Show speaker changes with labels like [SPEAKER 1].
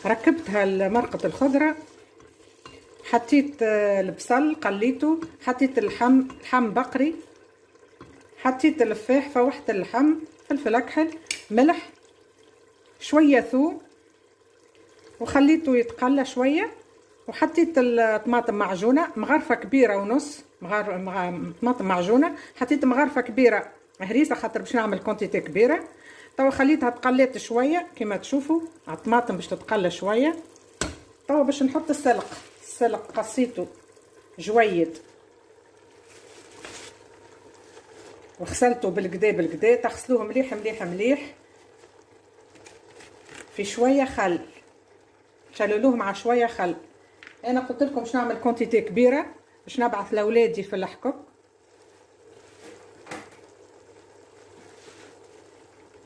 [SPEAKER 1] ركبتها مرقة الخضرة، حطيت البصل قليته، حطيت لحم بقري، حطيت الفاح، فوحت اللحم، فلفل اكحل، ملح، شويه ثوم، وخليته يتقلى شويه. وحطيت الطماطم معجونه، مغرفه كبيره ونص، طماطم معجونه، حطيت مغرفه كبيره هريسه خاطر باش نعمل كونتيتي كبيره. توا خليتها تقليت شويه كما تشوفوا على الطماطم باش تتقلى شويه. توا باش نحط السلق قصيته جويد وغسلته بالكدا تغسلوه مليح مليح مليح في شويه خل، شللوه مع شويه خل. انا قلت لكم باش نعمل كونتيتي كبيره باش نبعث لاولادي في الحكوك،